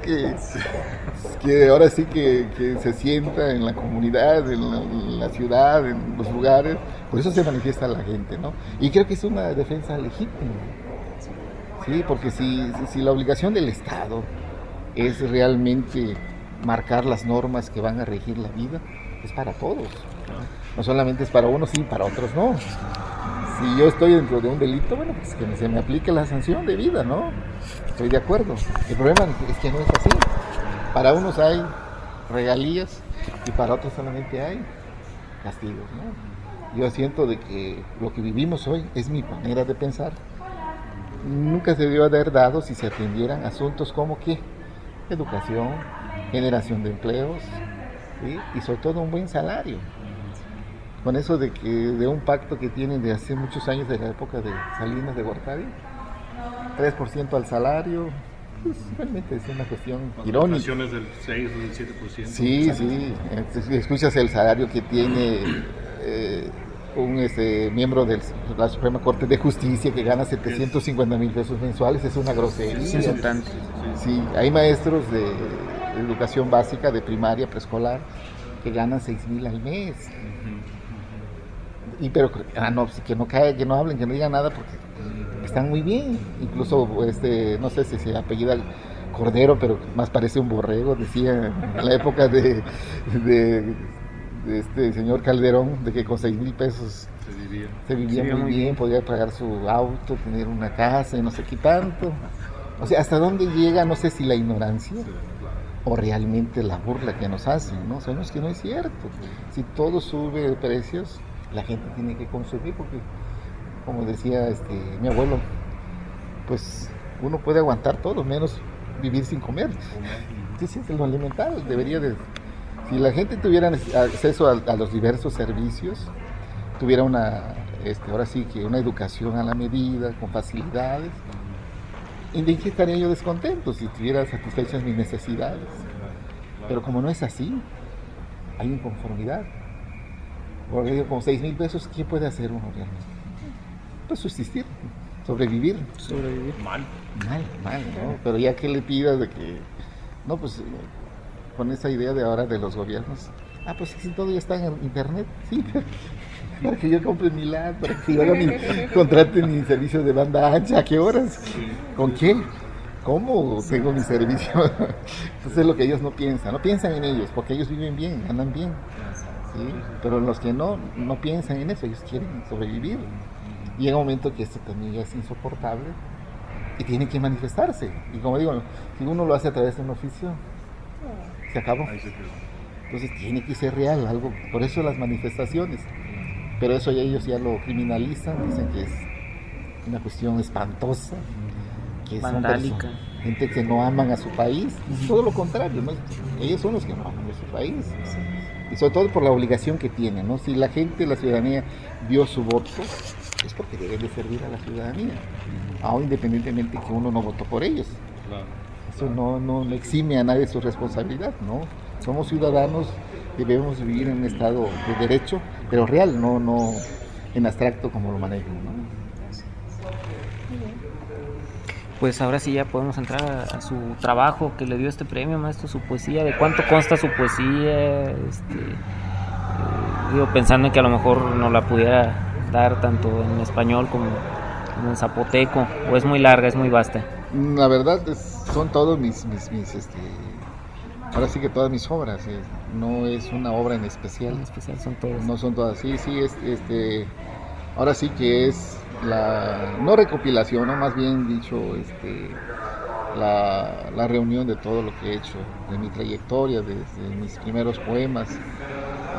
que ahora sí que se sienta en la comunidad, en la ciudad, en los lugares? Por eso se manifiesta la gente, ¿no? Y creo que es una defensa legítima. Sí, porque si la obligación del Estado es realmente marcar las normas que van a regir la vida, es para todos. No solamente es para unos, sí, para otros no. Si yo estoy dentro de un delito, bueno, pues que se me aplique la sanción de vida, ¿no? Estoy de acuerdo. El problema es que no es así. Para unos hay regalías y para otros solamente hay castigos, ¿no? Yo siento de que lo que vivimos hoy es mi manera de pensar. Nunca se debió haber dado si se atendieran asuntos como que educación, generación de empleos, ¿sí? Y sobre todo un buen salario. Con eso de un pacto que tienen de hace muchos años, de la época de Salinas de Gortari, 3% al salario, pues realmente es una cuestión irónica. Inflaciones del 6 o del 7%. Sí, sí, escuchas el salario que tiene un miembro de la Suprema Corte de Justicia que gana 750,000 pesos mensuales, es una grosería. Sí, son tantos. Sí, hay maestros de educación básica, de primaria, preescolar, que ganan 6,000 al mes. Y pero no, que no caigan, que no hablen, que no digan nada porque están muy bien. Incluso no sé si se apellida Cordero, pero más parece un borrego, decía en la época de este señor Calderón, de que con 6,000 pesos se vivía muy bien, podía pagar su auto, tener una casa y no sé qué tanto. O sea, ¿hasta dónde llega? No sé si la ignorancia o realmente la burla que nos hacen, ¿no? Sabemos que no es cierto. Si todo sube de precios, la gente tiene que consumir porque, como decía mi abuelo, pues uno puede aguantar todo, menos vivir sin comer. Entonces, lo elemental debería de... Si la gente tuviera acceso a los diversos servicios, tuviera ahora sí que una educación a la medida, con facilidades, ¿y de qué estaría yo descontento si tuviera satisfechas mis necesidades? Pero como no es así, hay inconformidad. Porque digo, con 6,000 pesos, ¿qué puede hacer uno realmente? Pues subsistir, sobrevivir. Mal. Mal, ¿no? Pero ya que le pidas de que, no, pues con esa idea de ahora de los gobiernos, pues si todo ya está en internet, sí, para que yo compre mi LAN, para que yo contrate mi servicio de banda ancha, ¿a qué horas? ¿Con qué? ¿Cómo tengo mi servicio? Entonces es lo que ellos no piensan en ellos, porque ellos viven bien, ganan bien, ¿sí? Pero los que no piensan en eso, ellos quieren sobrevivir. Y llega un momento que esto también ya es insoportable y tiene que manifestarse. Y como digo, si uno lo hace a través de un oficio, se acabó. Entonces tiene que ser real, algo. Por eso las manifestaciones. Pero eso ya ellos ya lo criminalizan, dicen que es una cuestión espantosa, que vandálica. Son gente que no aman a su país. Todo lo contrario, ¿no? Ellos son los que no aman a su país. Y sobre todo por la obligación que tienen, ¿no? Si la gente, la ciudadanía dio su voto, es porque deben de servir a la ciudadanía, aún independientemente que uno no votó por ellos. Eso no exime a nadie su responsabilidad, ¿no? Somos ciudadanos, debemos vivir en un estado de derecho, pero real, no en abstracto como lo manejan, ¿no? Pues ahora sí ya podemos entrar a su trabajo que le dio este premio, maestro, su poesía. ¿De cuánto consta su poesía? Digo, pensando en que a lo mejor no la pudiera dar tanto en español como en zapoteco, o es muy larga, es muy vasta. La verdad son todos mis ahora sí que todas mis obras, no es una obra en especial. En especial son todas. No son todas, sí, ahora sí que es no recopilación, ¿no? Más bien dicho, la reunión de todo lo que he hecho, de mi trayectoria, desde mis primeros poemas.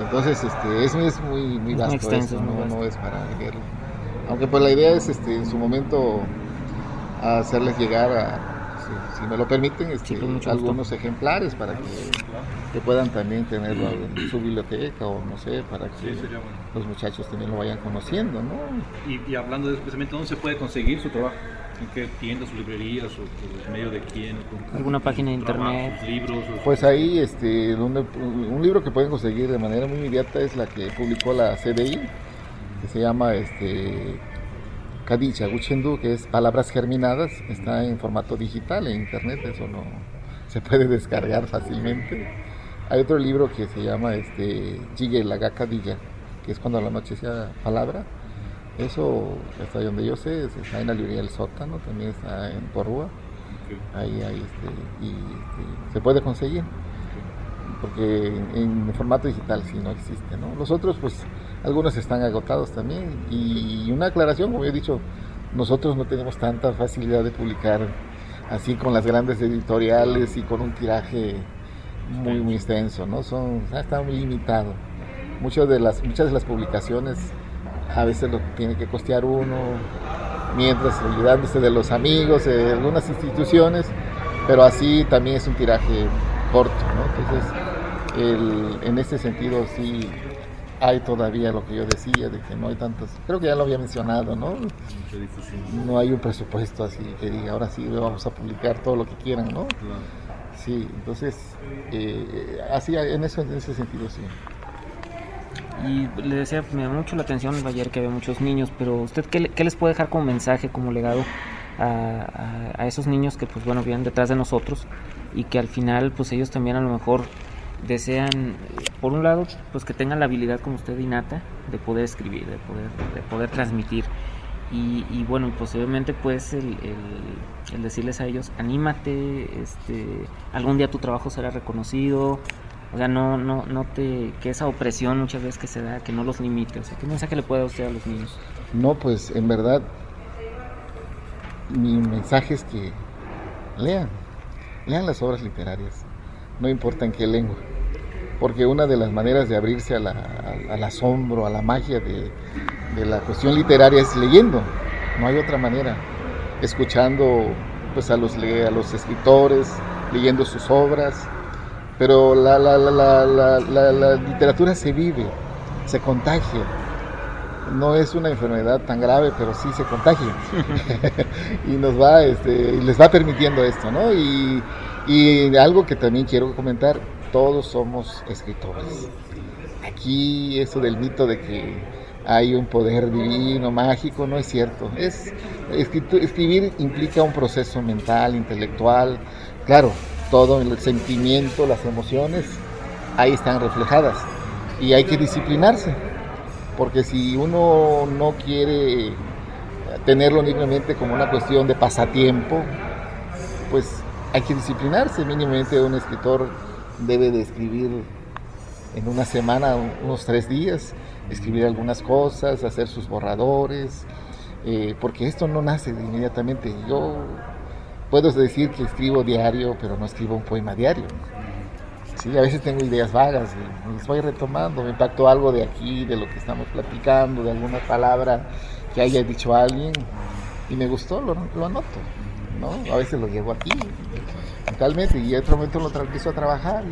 Entonces, es muy vasto, extenso, eso, muy vasto. no es para leerlo. Aunque pues la idea es, en su momento, hacerles llegar si me lo permiten, Sí, con mucho algunos gusto. ejemplares para que puedan también tenerlo en su biblioteca o no sé, para que los muchachos también lo vayan conociendo, ¿no? Y hablando de eso precisamente, ¿dónde se puede conseguir su trabajo? ¿En qué tiendas o librerías o por medio de quién? ¿Alguna página de Trabajo, internet? sus libros. Pues ahí, un libro que pueden conseguir de manera muy inmediata es la que publicó la CDI, que se llama Kadicha Guchendú, que es Palabras Germinadas. Está en formato digital en internet, eso no se puede descargar fácilmente. Hay otro libro que se llama Jigue Laga Kadilla, que es cuando la noche sea palabra. Eso, hasta donde yo sé, está en la librería del Sótano, también está en Porrúa. Ahí se puede conseguir, porque en formato digital sí no existe, ¿no? Los otros, pues, algunos están agotados también. Y una aclaración, como he dicho, nosotros no tenemos tanta facilidad de publicar así con las grandes editoriales y con un tiraje muy extenso, ¿no? Está muy limitado. Muchas de las publicaciones a veces lo tiene que costear uno, mientras ayudándose de los amigos, de algunas instituciones, pero así también es un tiraje corto, ¿no? Entonces, en ese sentido sí hay todavía lo que yo decía, de que no hay tantos, creo que ya lo había mencionado, ¿no? No hay un presupuesto así que diga, ahora sí vamos a publicar todo lo que quieran, ¿no? Sí, entonces, así en ese sentido sí. Y le decía, me llamó mucho la atención ayer que había muchos niños, pero ¿usted qué les puede dejar como mensaje, como legado a esos niños que, pues bueno, vienen detrás de nosotros y que al final, pues ellos también a lo mejor desean, por un lado, pues que tengan la habilidad como usted innata de poder escribir, de poder transmitir y bueno, posiblemente pues el decirles a ellos, anímate, algún día tu trabajo será reconocido. O sea, que esa opresión muchas veces que se da, que no los limite. O sea, ¿qué mensaje le puede dar usted a los niños? No, pues en verdad, mi mensaje es que lean las obras literarias, no importa en qué lengua, porque una de las maneras de abrirse al asombro, a la magia de la cuestión literaria es leyendo, no hay otra manera, escuchando pues a los escritores, leyendo sus obras, pero la literatura se vive, se contagia. No es una enfermedad tan grave, pero sí se contagia. Y nos va, les va permitiendo esto, ¿no? Y algo que también quiero comentar, todos somos escritores. Aquí eso del mito de que hay un poder divino, mágico, no es cierto. Escribir implica un proceso mental, intelectual, claro, todo el sentimiento, las emociones, ahí están reflejadas. Y hay que disciplinarse, porque si uno no quiere tenerlo libremente como una cuestión de pasatiempo, pues hay que disciplinarse. Mínimamente un escritor debe de escribir en una semana, unos 3 días, escribir algunas cosas, hacer sus borradores, porque esto no nace inmediatamente. Yo puedo decir que escribo diario, pero no escribo un poema diario. Sí, a veces tengo ideas vagas y las voy retomando, me impactó algo de aquí, de lo que estamos platicando, de alguna palabra que haya dicho alguien y me gustó, lo anoto, ¿no? A veces lo llevo aquí mentalmente y en otro momento lo empiezo a trabajar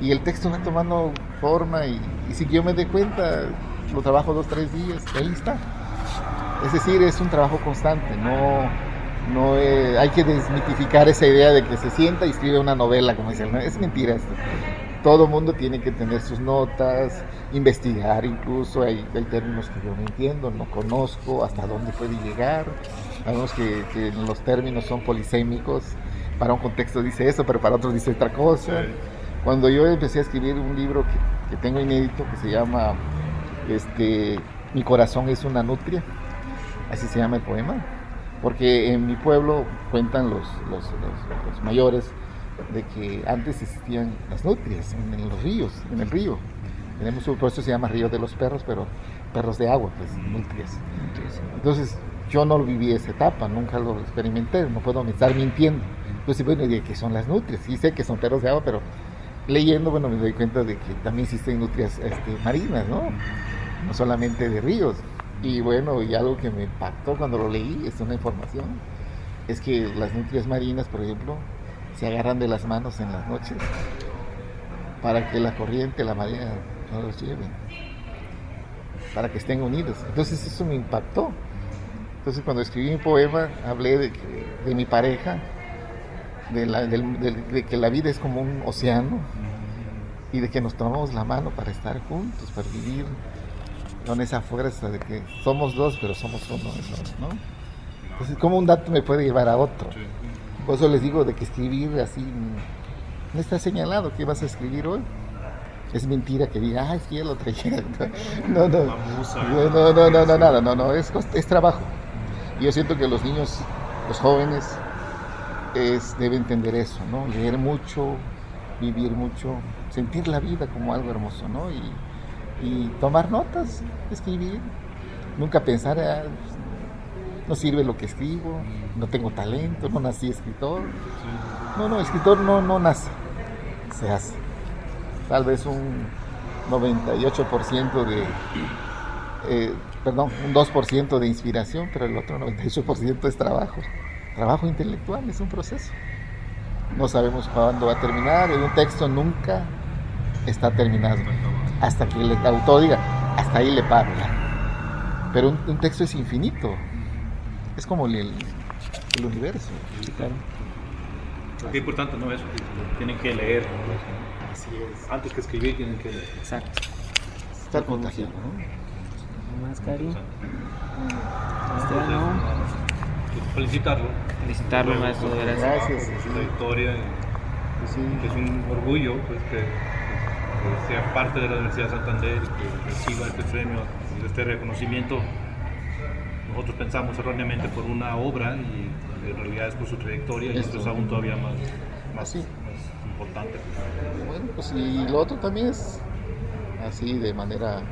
y el texto va tomando forma y si yo me doy cuenta, lo trabajo 2-3 días y ahí está. Es decir, es un trabajo constante, no hay que desmitificar esa idea de que se sienta y escribe una novela, como dicen, ¿no? Es mentira esto. Todo mundo tiene que tener sus notas, investigar incluso, hay términos que yo no entiendo, no conozco, hasta dónde puede llegar. Sabemos que los términos son polisémicos, para un contexto dice eso, pero para otros dice otra cosa. Cuando yo empecé a escribir un libro que tengo inédito, que se llama Mi corazón es una nutria, así se llama el poema, porque en mi pueblo cuentan los mayores de que antes existían las nutrias en los ríos, en el río. Tenemos un proceso que se llama Río de los Perros, pero perros de agua, pues nutrias. Entonces yo no viví esa etapa, nunca lo experimenté, no puedo estar mintiendo. Entonces, bueno, ¿de qué son las nutrias? Sí sé que son perros de agua, pero leyendo, bueno, me doy cuenta de que también existen nutrias marinas, ¿no? No solamente de ríos. Y bueno, y algo que me impactó cuando lo leí, es una información, es que las nutrias marinas, por ejemplo, se agarran de las manos en las noches para que la corriente, la marea no los lleve, para que estén unidos. Entonces eso me impactó. Entonces cuando escribí mi poema hablé de mi pareja, de que la vida es como un océano y de que nos tomamos la mano para estar juntos, para vivir con esa fuerza de que somos dos, pero somos uno, ¿no? Entonces, ¿cómo un dato me puede llevar a otro? Por eso les digo de que escribir así no está señalado. ¿Qué vas a escribir hoy? Es mentira que diga, es que ya lo traía. No, es trabajo. Y yo siento que los niños, los jóvenes, deben entender eso, ¿no? Leer mucho, vivir mucho, sentir la vida como algo hermoso, ¿no? Y tomar notas, escribir, nunca pensar, no sirve lo que escribo, no tengo talento, no nací escritor. No, escritor no nace, se hace. Tal vez un 98% un 2% de inspiración, pero el otro 98% es trabajo intelectual, es un proceso. No sabemos cuándo va a terminar, un texto nunca está terminado, hasta que el autor diga, hasta ahí le paro ya. Pero un texto es infinito, es como el universo. Sí, claro. Qué importante, ¿no? Eso, tienen que leer. Así es. Antes que escribir, tienen que leer. Exacto. Estar contagiado, ¿no? Más, Cari. Felicitarlo, maestro, de veras. Gracias. Su trayectoria. Sí. Es un orgullo pues, que sea parte de la Universidad de Santander y que reciba este premio y este reconocimiento. Nosotros pensamos erróneamente por una obra y en realidad es por su trayectoria y esto es aún todavía más importante. Bueno, pues y lo otro también es así de manera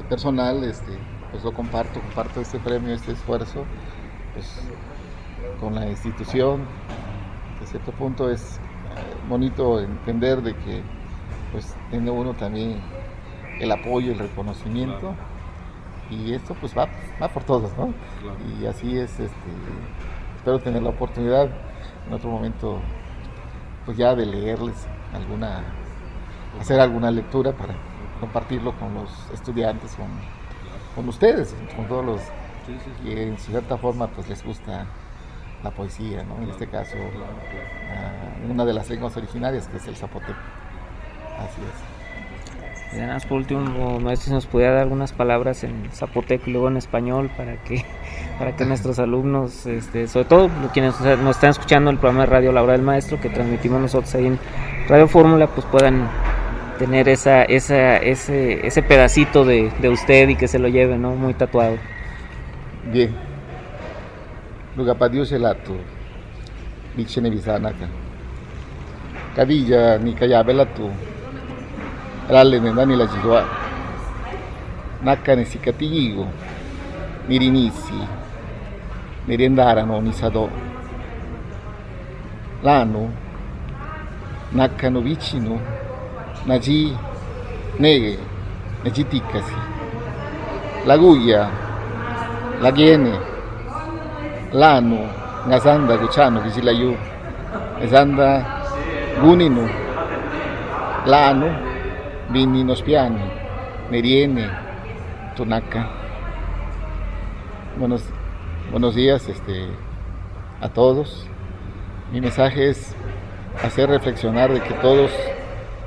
personal, pues lo comparto este premio, este esfuerzo, pues con la institución. A cierto punto es bonito entender de que pues tiene uno también el apoyo, el reconocimiento. Y esto pues va por todos, ¿no? Claro. Y así es espero tener la oportunidad en otro momento, pues ya de leerles hacer alguna lectura para compartirlo con los estudiantes, con ustedes, con todos los que en cierta forma pues les gusta la poesía, ¿no? En este caso, una de las lenguas originarias, que es el zapoteco. Así es. Y además, por último, maestro, si nos pudiera dar algunas palabras en zapoteco y luego en español para que nuestros alumnos, sobre todo quienes nos están escuchando el programa de radio La Hora del Maestro que transmitimos nosotros ahí en Radio Fórmula, pues puedan tener ese pedacito de usted y que se lo lleven, ¿no? Muy tatuado. Bien. Lugapadio Selato, Michene Visanaka. Kadija ni Kayabelatu, Rale Nendani la Jigua, Naka ni Sikatigo, Mirinisi, Mirendarano Nisado, Lano, Naka no Vicino, Naji, Nege, Najitikasi, Laguya, Lagiene, Lano, Ngazanda, Guchano, Vigilayu, Ezanda, Guninu, Lano, Vini Nospiani, Meriene, Tunaca. Buenos días a todos. Mi mensaje es hacer reflexionar de que todos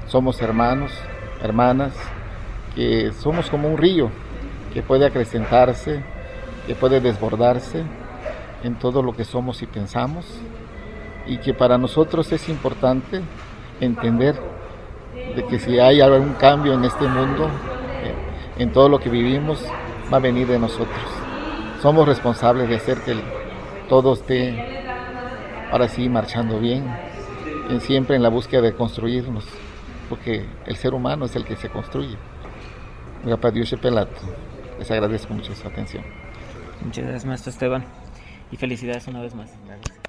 somos hermanos, hermanas, que somos como un río que puede acrecentarse, que puede desbordarse en todo lo que somos y pensamos, y que para nosotros es importante entender de que si hay algún cambio en este mundo, en todo lo que vivimos, va a venir de nosotros. Somos responsables de hacer que todo esté ahora sí marchando bien, siempre en la búsqueda de construirnos, porque el ser humano es el que se construye. Les agradezco mucho su atención. Muchas gracias, maestro Esteban, y felicidades una vez más. Gracias.